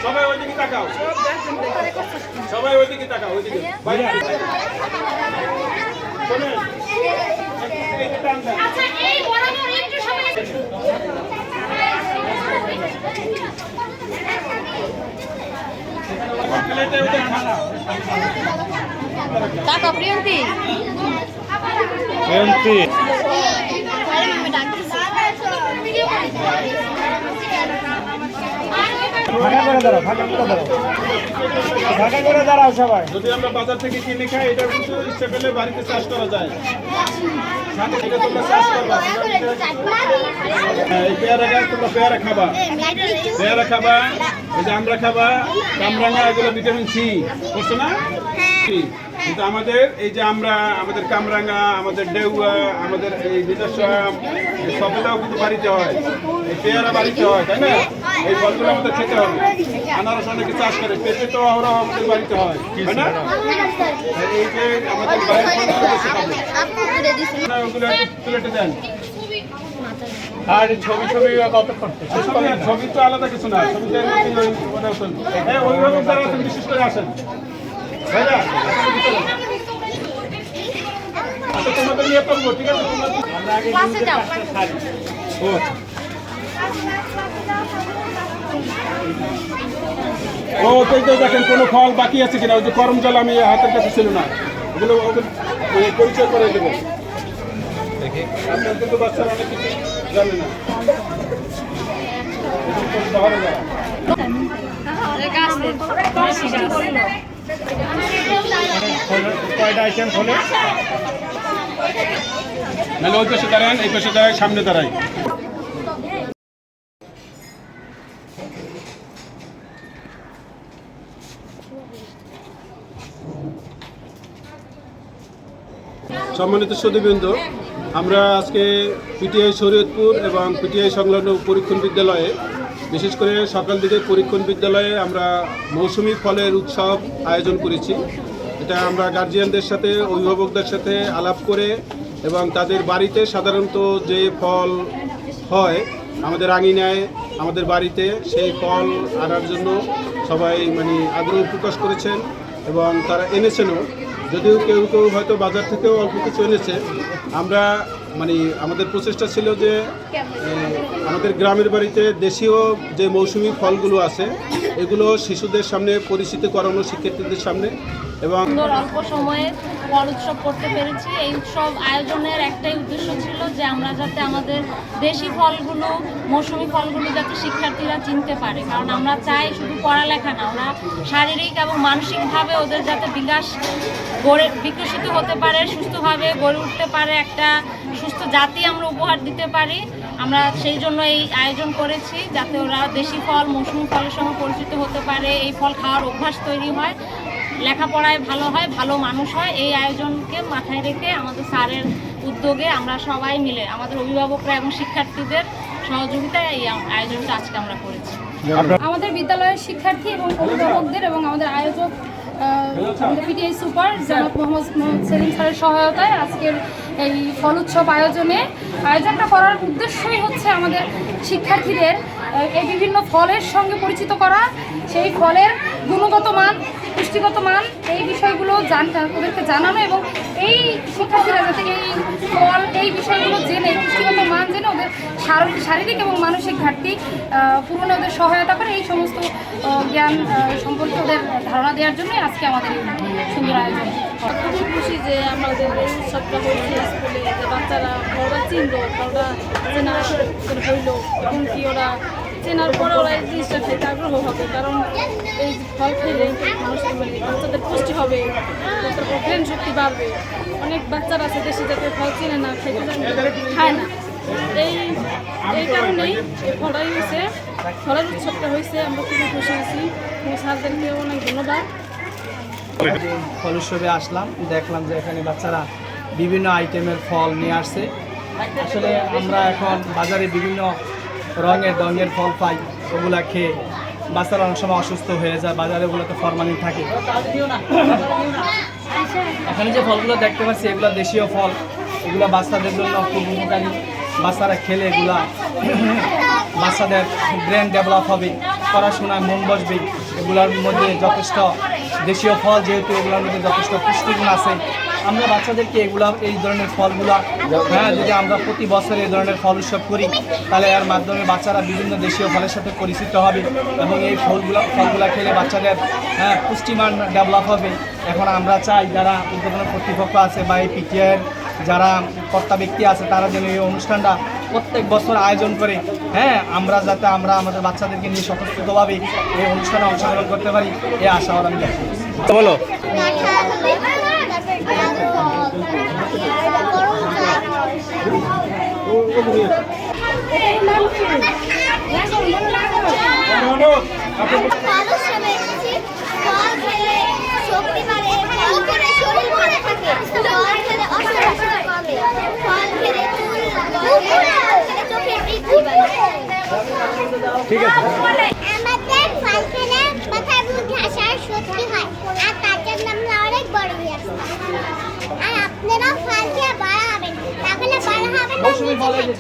সবাই ওইদিকে তাকাও, সবাই ওইদিকে তাকাও, ওইদিকে বাইরে শোনেন, আচ্ছা এই বরাবর একটু সময় টাকা প্রিয়ন্তি প্রিয়ন্তি ফাঁকা করে দাঁড়াও, ফাঁকা করে দাঁড়াও, ফাঁকা করে দাঁড়াও সবাই। যদি আমরা বাজার থেকে কিনে খাই, এটা কিন্তু ইচ্ছে করলে বাড়িতে চাষ করা যায়। এটা তোমরা চাষ করবা, এই পেয়ারা গাছ তোমরা পেয়ারা খাবা, পেয়ারা খাবা, এই যে আমরা খাবা, কামরাঙা, এগুলো ভিটামিন সি বুঝছো না? কিন্তু আমাদের এই যে আমরা আমাদের কামরাঙা, আমাদের ডেউয়া, আমাদের এই নিজস্ব সবেদাও কিন্তু বাড়িতে হয়, এই পেয়ারা বাড়িতে হয়, তাই না? এই ফলগুলো আমাদের খেতে হবে। আনারস অনেকে চাষ করে, পেঁপে তো ওরাও আমাদের বাড়িতে হয়, তাই না? এই যে আমাদের বাড়ির ফলগুলো বেশি খাবো। ওগুলো একটু প্লেটে দেন। আর ছবি ছবি কতক্ষণ? ছবি তো আলাদা কিছু না, ছবিতে অভিভাবক যারা আছেন বিশেষ করে আসেন ভাইরা। আচ্ছা তোমাদের নিয়ে করবো, ঠিক আছে? আমরা আগে ক্লাসে যাও। ও আচ্ছা। ও ওই তো দেখেন কোনো ফল বাকি আছে কিনা, ওই যে গরম জল আমি হাতের কাছে ছিল না, ওগুলো ওদের পরিচয় করে দেবো। আপনার কিন্তু বাচ্চারা অনেক কিছু জানে না। শহরে যারা কয়টা আইটেম খোলে? নাহলে ওই পাশে দাঁড়ান, এই পাশে দাঁড়ায়, সামনে দাঁড়াই। সম্মানিত সুধীবৃন্দ, আমরা আজকে পিটিআই শরীয়তপুর এবং পিটিআই সংলগ্ন পরীক্ষণ বিদ্যালয়ে, বিশেষ করে সকাল দিকে পরীক্ষণ বিদ্যালয়ে আমরা মৌসুমি ফলের উৎসব আয়োজন করেছি। এটা আমরা গার্জিয়ানদের সাথে, অভিভাবকদের সাথে আলাপ করে এবং তাদের বাড়িতে সাধারণত যে ফল হয় আমাদের আঙিনায়, আমাদের বাড়িতে, সেই ফল আনার জন্য সবাই আগ্রহ প্রকাশ করেছেন এবং তারা এনেছেনও। যদিও কেউ কেউ হয়তো বাজার থেকেও অল্প কিছু এনেছে। আমরা আমাদের প্রচেষ্টা ছিল যে আমাদের গ্রামের বাড়িতে দেশীয় যে মৌসুমি ফলগুলো আছে এগুলো শিশুদের সামনে পরিচিত করানো, শিক্ষার্থীদের সামনে। এবং অল্প সময়ে ফল উৎসব করতে পেরেছি। এই উৎসব আয়োজনের একটাই উদ্দেশ্য ছিল যে আমরা যাতে আমাদের দেশি ফলগুলো, মৌসুমি ফলগুলো যাতে শিক্ষার্থীরা চিনতে পারে। কারণ আমরা চাই শুধু পড়ালেখা না, ওরা শারীরিক এবং মানসিকভাবে ওদের যাতে বিকশিত হতে পারে, সুস্থভাবে গড়ে উঠতে পারে, একটা সুস্থ জাতি আমরা উপহার দিতে পারি। আমরা সেই জন্য এই আয়োজন করেছি, যাতে ওরা দেশি ফল, মৌসুমি ফলের সঙ্গে পরিচিত হতে পারে, এই ফল খাওয়ার অভ্যাস তৈরি হয়, লেখাপড়ায় ভালো হয়, ভালো মানুষ হয়। এই আয়োজনকে মাথায় রেখে আমাদের স্যারের উদ্যোগে আমরা সবাই মিলে, আমাদের অভিভাবকরা এবং শিক্ষার্থীদের সহযোগিতায় এই আয়োজনটা আজকে আমরা করেছি। আমাদের বিদ্যালয়ের শিক্ষার্থী এবং অভিভাবকদের এবং আমাদের আয়োজক আমাদের পিটিআই সুপার জনাব মোহাম্মদ সেলিম স্যারের সহায়তায় আজকের এই ফল উৎসব আয়োজনটা করার উদ্দেশ্যই হচ্ছে আমাদের শিক্ষার্থীদের এই বিভিন্ন ফলের সঙ্গে পরিচিত করা, সেই ফলের গুণগত মান, পুষ্টিগত মান, এই বিষয়গুলো ওদেরকে জানানো এবং এই শিক্ষার্থীরা যাতে এই ফল, এই বিষয়গুলো জেনে, পুষ্টিগত মান জেনে ওদের শারীরিক এবং মানসিক ঘাটতি পূরণে ওদের সহায়তা করে, এই সমস্ত জ্ঞান সম্পর্কে ওদের ধারণা দেওয়ার জন্যই আজকে আমাদের এই সুন্দর আয়োজন। খুবই খুশি যে আমাদের এই উৎসবটা হচ্ছে স্কুলে, যে বাচ্চারা ফলটা চিনলো, ফলটা চেনা হইল, এবং কি ওরা চেনার পরে ওরা এই জিনিসটা খেতে আগ্রহ হবে। কারণ এই ফল খেলে মানুষের বাচ্চাদের পুষ্টি হবে, তারপর ব্রেন শক্তি বাড়বে। অনেক বাচ্চারা আছে দেশি জাতের ফল চিনে না, খায় না। এই কারণেই এই ফলটাই হয়েছে, ফলের উৎসবটা হয়েছে। আমরা খুবই খুশি হয়েছি, স্যারদেরকে অনেক ধন্যবাদ। ফল উৎসবে আসলাম, দেখলাম যে এখানে বাচ্চারা বিভিন্ন আইটেমের ফল নিয়ে আসছে। আসলে আমরা এখন বাজারে বিভিন্ন রঙের ফল পাই, ওগুলা খেয়ে বাচ্চারা অনেক সময় অসুস্থ হয়ে যায়। বাজারে ওগুলোতে ফরমালিন থাকে। এখানে যে ফলগুলো দেখতে পাচ্ছি এগুলো দেশীয় ফল, এগুলো বাচ্চাদের জন্য খুব উপকারী। বাচ্চারা খেলে এগুলা বাচ্চাদের ব্রেন ডেভেলপ হবে, পড়াশোনায় মন বসবে। এগুলোর মধ্যে যথেষ্ট দেশীয় ফল, যেহেতু এগুলোর মধ্যে যথেষ্ট পুষ্টিগুণ আছে, আমরা বাচ্চাদেরকে এই ধরনের ফলগুলো যদি আমরা প্রতি বছর এই ধরনের ফল উৎসব করি, তাহলে এর মাধ্যমে বাচ্চারা বিভিন্ন দেশীয় ফলের সাথে পরিচিত হবে এবং এই ফলগুলো খেলে বাচ্চাদের পুষ্টিমান ডেভেলপ হবে। এখন আমরা চাই যারা উদ্বোধন কর্তৃপক্ষ আছে বা এই পিটিআইয়ের যারা কর্তা ব্যক্তি আছে, তারা যেন এই অনুষ্ঠানটা প্রত্যেক বছর আয়োজন করে, আমরা যাতে আমাদের বাচ্চাদেরকে নিয়ে স্বতঃস্ফূর্তভাবে এই অনুষ্ঠানে অংশগ্রহণ করতে পারি, এই আশাবাদ আমি রাখি। বলো ঠিক আছে। আমাদের ফল খেলে মাথার বুদ্ধি আসার শক্তি হয় আর তার জন্য আমরা অনেক বড় হয়ে আসবো। আর আপনারা ফল খেয়ে বড় হবেন, তাহলে বড় হবেন।